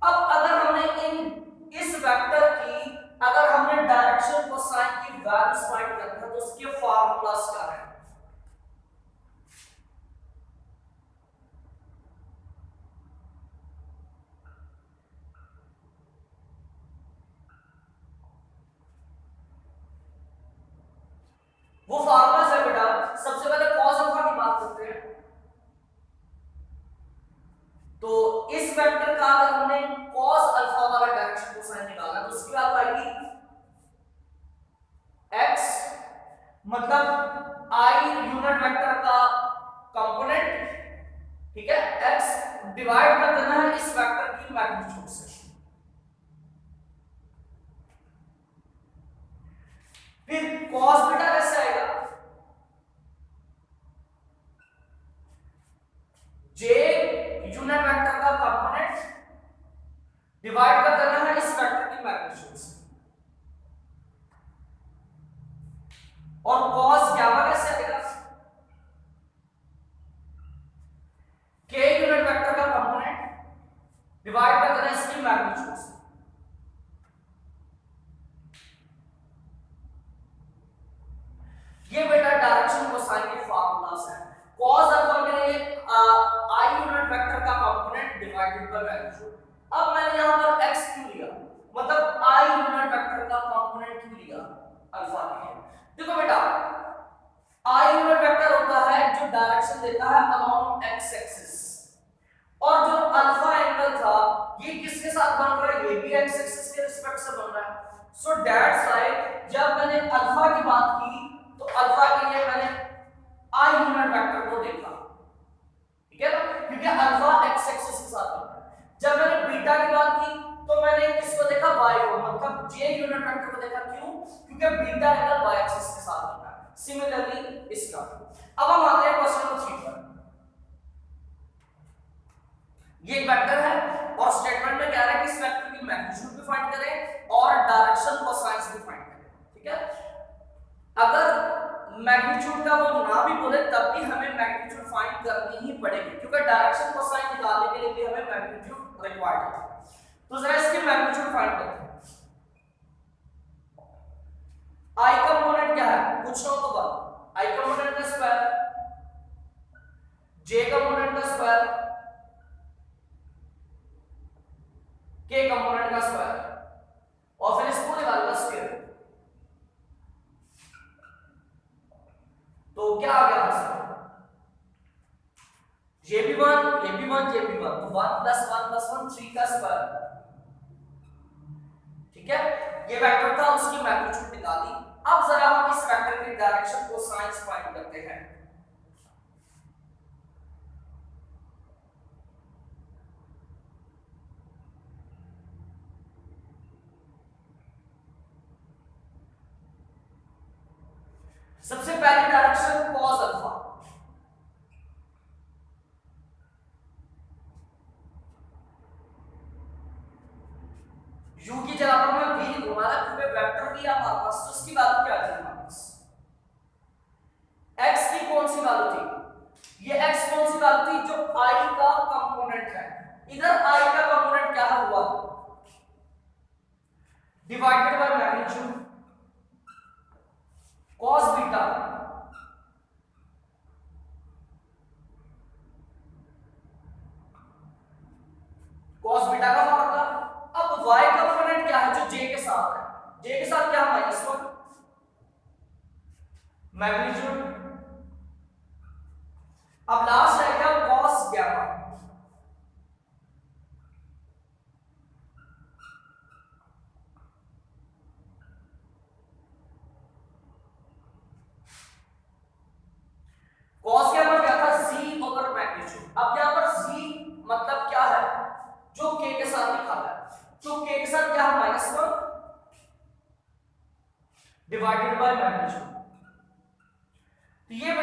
अब अगर हमने इस वेक्टर की, अगर हमने डायरेक्शन कोसाइन की वैल्यूज फाइंड करनी है तो उसके फार्मूलास क्या है? वो फार्मूलास है बेटा, सबसे पहले cos अल्फा की बात करते हैं। तो इस वेक्टर का अगर हमने cos अल्फा वाला डायरेक्शन कोसाइन निकाला तो उसकी बात आएगी x, मतलब i यूनिट वेक्टर का कंपोनेंट, ठीक है, x डिवाइड कर देना है इस वेक्टर की मैग्नीट्यूड से। फिर cos बीटा कैसे आएगा, j यूनिट वेक्टर का कंपोनेंट डिवाइड कर देना है इस वेक्टर की मैग्नीट्यूड से। और cos गामा कैसे आएगा, k यूनिट वेक्टर का कंपोनेंट डिवाइड कर देना इसकी मैग्नीट्यूड से। ये बेटा डायरेक्शन कोसाइन के फार्मूलास है। cos अल्फा के लिए i यूनिट वेक्टर का कंपोनेंट डिवाइडेड बाय मैग्नीट्यूड। अब मैंने यहां पर x क्यों लिया, मतलब i यूनिट वेक्टर का कंपोनेंट क्यों लिया अल्फा के लिए? देखो बेटा, i यूनिट वेक्टर होता है जो डायरेक्शन देता है अलोंग x एक्सिस, और जो अल्फा एंगल था ये किसके साथ बन रहा है, ये भी x एक्सिस के रिस्पेक्ट से बन रहा है। सो दैट्स व्हाई जब मैंने अल्फा की बात की तो अल्फा के लिए मैंने i यूनिट वेक्टर को देखा, ठीक है ना, क्योंकि अल्फा x एक्सिस के साथ बन रहा है। जब मैंने बीटा की बात की तो मैंने किसको देखा, y को, मतलब j यूनिट वेक्टर को देखा। क्यों? क्योंकि बीटा एंगल y एक्सिस के साथ बन रहा है। सिमिलरली इसका। अब हम आते हैं क्वेश्चन नंबर 3 पर। ये एक वेक्टर है और स्टेटमेंट में कह रहा है कि इस वेक्टर की मैग्नीट्यूड भी फाइंड करें और डायरेक्शन कोसाइंस भी फाइंड करें, ठीक है। अगर मैग्नीट्यूड का वो ना भी बोले तब भी हमें मैग्नीट्यूड फाइंड करनी ही पड़ेगी, क्योंकि डायरेक्शन कोसाइन निकालने के लिए भी हमें मैग्नीट्यूड रिक्वायर्ड है। तो जरा इसकी मैग्नीट्यूड फाइंड करते हैं। i कंपोनेंट क्या है पूछ रहा हूं तो बात, i कंपोनेंट का स्क्वायर, j कंपोनेंट का स्क्वायर, k कंपोनेंट का स्क्वायर, और फिर इस पूरे वाले का स्क्वायर। तो क्या आ गया आंसर, ये भी 1, ये भी 1, ये भी 1, तो 1 + 1 + 1 3 का स्क्वायर, ठीक है। ये वेक्टर था, उसकी मैग्नीट्यूड निकाली। अब जरा हम इस वेक्टर की डायरेक्शन को साइंस फाइंड करते हैं। सबसे पहली डायरेक्शन cos अल्फा, u की जगह पर मैं v लिखूंगा ना, क्योंकि वेक्टर भी हमारे पास, तो उसकी वैल्यू क्या थी हमारे पास, x की कौन सी वैल्यू थी, ये x कौन सी वैल्यू थी, जो i का कंपोनेंट है। इधर i का कंपोनेंट क्या हुआ, divided by magnitude cos beta, cos beta का फॉर्मूला। अब y कंपोनेंट क्या है, जो j के साथ है, j के साथ क्या -1 मैग्नीट्यूड। अब लास्ट है क्या, cos गामा,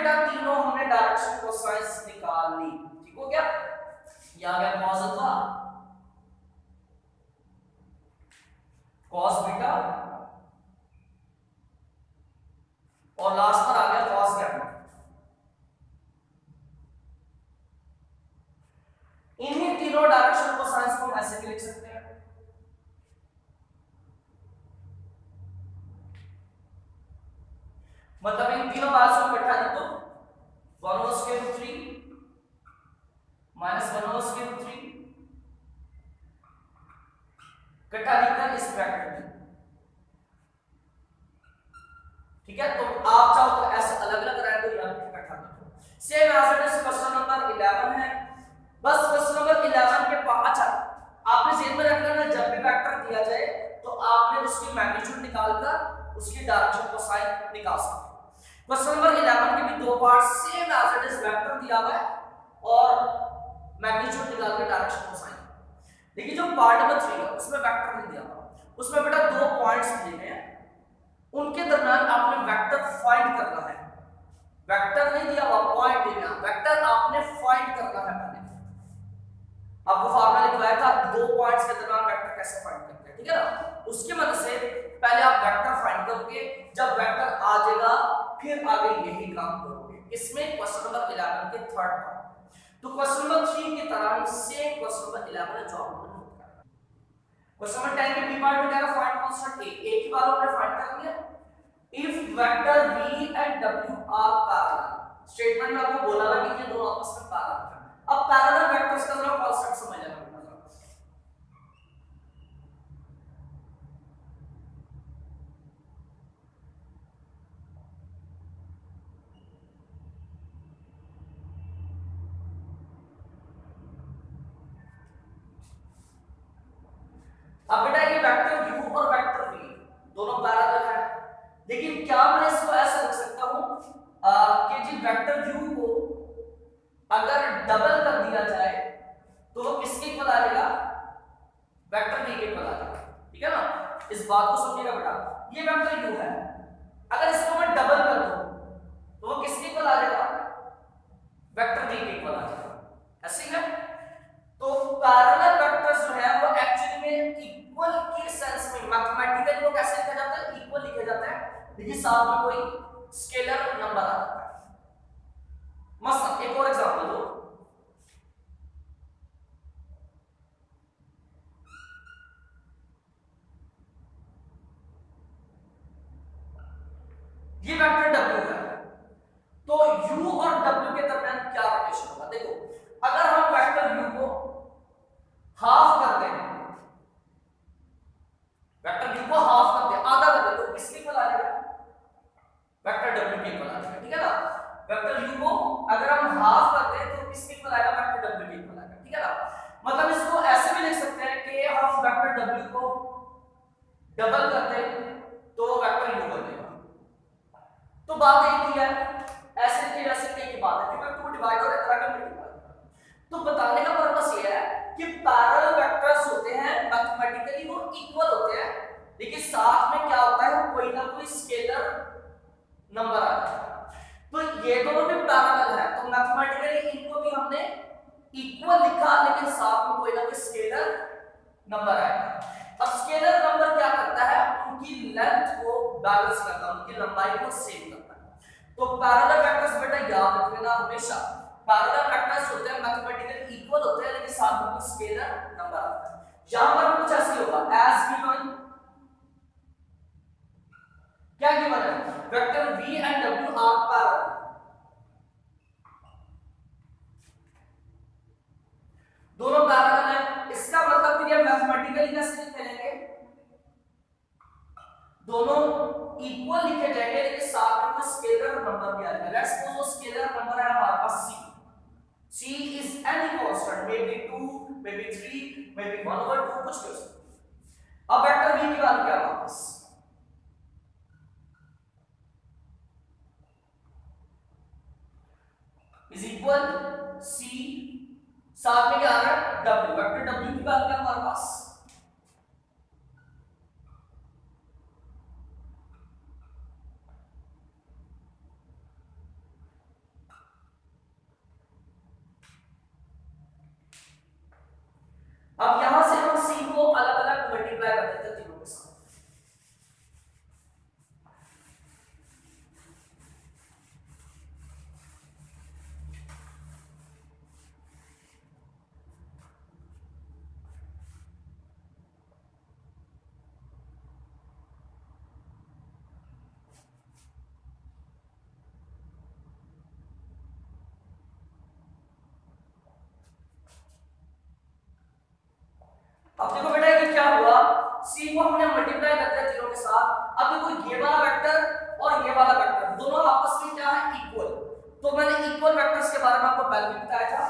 बेटा तीनों हमने डायरेक्शन कोसाइंस निकाल ली, ठीक हो गया। ये आ गया cos अल्फा, cos बीटा और लास्ट पर आ गया cos गैमा। इन्हीं तीनों डायरेक्शन कोसाइंस को हम ऐसे भी लिख सकते हैं, मतलब इन तीनों वैल्यूज को इकट्ठा लिख दो, 1 over square root 3 minus 1 over square root 3 इकट्ठा लिखकर इस ब्रैकेट में, ठीक है। तो आप चाहो तो ऐसे अलग अलग रहे तो यहाँ पे इकट्ठा कर दो। Same as it is question number 11 है, बस क्वेश्चन नंबर 11 के पास अच्छा आपने जेन में रखना ना, जब भी वेक्टर दिया जाए तो आपने उसकी मैग्नीट्यूड निकालकर उसकी डायरेक्शन कोसाइन निकाल सकते हैं। क्वेश्चन नंबर 11 के भी दो part same as it is vector दिया हुआ है और मैग्नीट्यूड निकाल के डायरेक्शन कोसाइन। देखिए जो पार्ट नंबर 3 है उसमें वेक्टर नहीं दिया हुआ, उसमें बेटा दो पॉइंट्स दिए हैं, उनके दरमियान आपने वेक्टर फाइंड करना है। वेक्टर नहीं दिया हुआ, पॉइंट दिया, वेक्टर आपने फाइंड करना है। पहले आपको फार्मूला लिखवाया था दो पॉइंट्स के दरमियान वेक्टर कैसे फाइंड करते हैं, ठीक है ना। उसकी मदद से पहले आप वेक्टर फाइंड करोगे, जब वेक्टर आ जाएगा फिर आगे यही काम करोगे। इसमें क्वेश्चन नंबर 11 के थर्ड पार्ट, तो क्वेश्चन नंबर 3 की तरह सेम क्वेश्चन नंबर 11 जो आपने नोट करना। क्वेश्चन नंबर 10 के बी पार्ट में क्या है, फाइंड कांस्टेंट a, एक ही बार हमने फाइंड कर लिया। If vector v and w are parallel, statement में आपको बोला था कि ये दोनों आपस में पैरेलल है। अब पैरेलल वेक्टर्स का जरा कांसेप्ट समझ लेना। अब बेटा ये वेक्टर u और वेक्टर v दोनों पैरेलल है, लेकिन क्या मैं इसको ऐसा लिख सकता हूं कि जी वेक्टर u को अगर डबल कर दिया जाए तो वो किसके इक्वल आ जाएगा, वेक्टर v के इक्वल आ जाएगा, ठीक है ना। इस बात को समझिएगा बेटा, ये वेक्टर u है, अगर इसको मैं डबल कर दूं तो वो किसके इक्वल आ जाएगा, वेक्टर v के इक्वल आ जाएगा, ऐसे ही है। तो पैरेलल वेक्टर्स जो है वो एक्चुअली में इक्वल के सेंस में मैथमेटिकली वो कैसे लिखा जाता है, इक्वल लिखा जाता है, लेकिन साथ में कोई स्केलर नंबर आ जाता है। मसलन एक और एग्जांपल दो, ये वेक्टर w है, तो u और w के दरमियान क्या रिलेशन होगा। देखो अगर हम वेक्टर u को हाफ करते हैं, वेक्टर u को हाफ करते हैं, आधा करते हैं, तो किसके इक्वल आ जाएगा, वेक्टर w के इक्वल आ जाएगा, ठीक है ना। वेक्टर u को अगर हम हाफ करते हैं तो किसके इक्वल आएगा, वेक्टर w के इक्वल आएगा, ठीक है ना। मतलब इसको ऐसे भी लिख सकते हैं कि हम वेक्टर w को डबल करते हैं तो वेक्टर u बन जाएगा। तो बात एक ही है, ऐसे लिखे जा सकते हैं कि बात है, क्योंकि 2 डिवाइड और इतना का मल्टीप्लाई। तो बताने का पर्पस ये है कि पैरेलल वेक्टर्स होते हैं मैथमेटिकली वो इक्वल होते हैं, लेकिन साथ में क्या होता है, कोई ना कोई स्केलर नंबर आता है। तो ये दोनों भी पैरेलल है, तो मैथमेटिकली इनको भी हमने इक्वल लिखा, लेकिन साथ में कोई ना कोई स्केलर नंबर आएगा। अब स्केलर नंबर क्या करता है, उनकी लेंथ को बैलेंस करता है, उनकी लंबाई को सेम करता है। तो पैरेलल वेक्टर्स बेटा याद रखना हमेशा, पैरेलल वेक्टर्स होते हैं मैथमेटिकली इक्वल होते हैं, लेकिन साथ में स्केलर नंबर आता है। यहां पर कुछ ऐसे होगा, एज गिवन, क्या गिवन है, vector v and w are parallel, दोनों पैरेलल है। इसका मतलब कि हम मैथमेटिकली कैसे लिखेंगे, दोनों इक्वल लिखे जाएंगे, लेकिन साथ में स्केलर नंबर भी आ जाएगा। लेट्स सपोज वो स्केलर नंबर है हमारे पास c, c is any constant, maybe 2, maybe 3, maybe 1/2, कुछ भी हो सकता है। अब वेक्टर v की वैल्यू क्या है वापस, is equal c, साथ में क्या आ रहा है w, वेक्टर w की वैल्यू क्या हमारे पास, अब यहां से हम सी को अलग अलग मल्टीप्लाई कर देते हैं तीनों के साथ। अब देखो बेटा ये क्या हुआ, सी को हमने मल्टीप्लाई कर दिया तीनों के साथ। अब देखो ये वाला वेक्टर और ये वाला वेक्टर दोनों आपस में क्या है, इक्वल। तो मैंने इक्वल वेक्टर्स के बारे में आपको पहले भी बताया था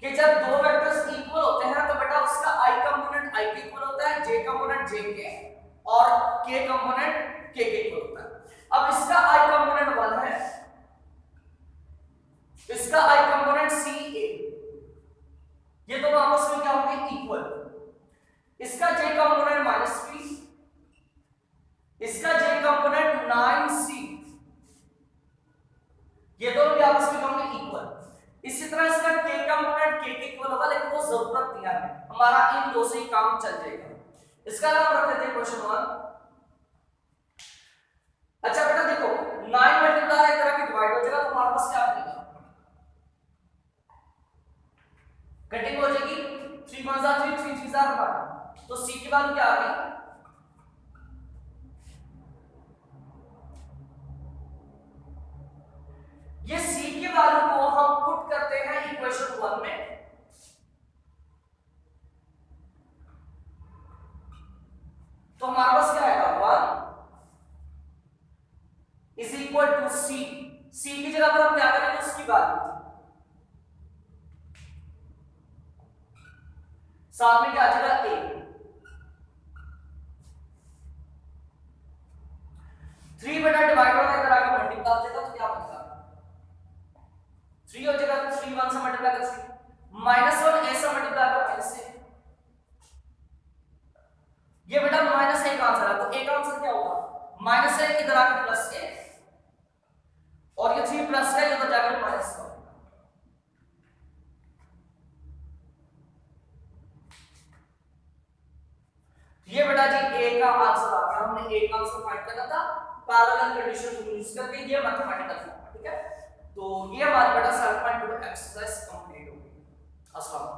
कि जब दो वेक्टर्स इक्वल होते हैं तो बेटा उसका आई कंपोनेंट आई के इक्वल होता है, जे कंपोनेंट जे के और के कंपोनेंट के इक्वल होता है। अब इसका आई कंपोनेंट 1 है, इसका आई कंपोनेंट सी ए, ये दोनों आपस में क्या होंगे, इक्वल। इसका जे कंपोनेंट -3, इसका जे कंपोनेंट 9c, ये दोनों भी आपस में होंगे इक्वल। इसी तरह इसका के कंपोनेंट के इक्वल होगा, लेकिन वो जरूरत नहीं है, हमारा इन दो से ही काम चल जाएगा। इसका नाम रख देते हैं क्वेश्चन 1। अच्छा बेटा देखो 9 मल्टीप्लाई एक तरह की डिवाइड हो जाएगा तो हमारे पास क्या बनेगा, कटिंग हो जाएगी, 3 1 3 3 3 4 तो सी की वैल्यू क्या आ गई, ये सी की वैल्यू को हम पुट करते हैं इक्वेशन 1 में, तो हमारे पास क्या आएगा 1 इज इक्वल टू सी। सी की जगह पर हम क्या करेंगे, उसकी वैल्यू, साथ में क्या आ जाएगा ए। 3 बेटा डिवाइड होगा इधर आके मल्टीप्लाई हो जाएगा तो क्या बनेगा 3 हो जाएगा, तो 3 1 से मल्टीप्लाई कर 3 -1 ए से मल्टीप्लाई कर माइनस से, ये बेटा माइनस ए का आंसर है, तो ए का आंसर क्या होगा माइनस ए, इधर आके प्लस ए, और ये 3 प्लस का इधर जाकर माइनस का। ये बेटा जी ए का आंसर आ गया, हमने ए का आंसर फाइंड करना था पैरेलल कंडीशन यूज करके, ये मैथमेटिकल फॉर्म है, ठीक है। तो ये हमारा बेटा 7.2 एक्सरसाइज कंप्लीट हो गई। अस्सलाम।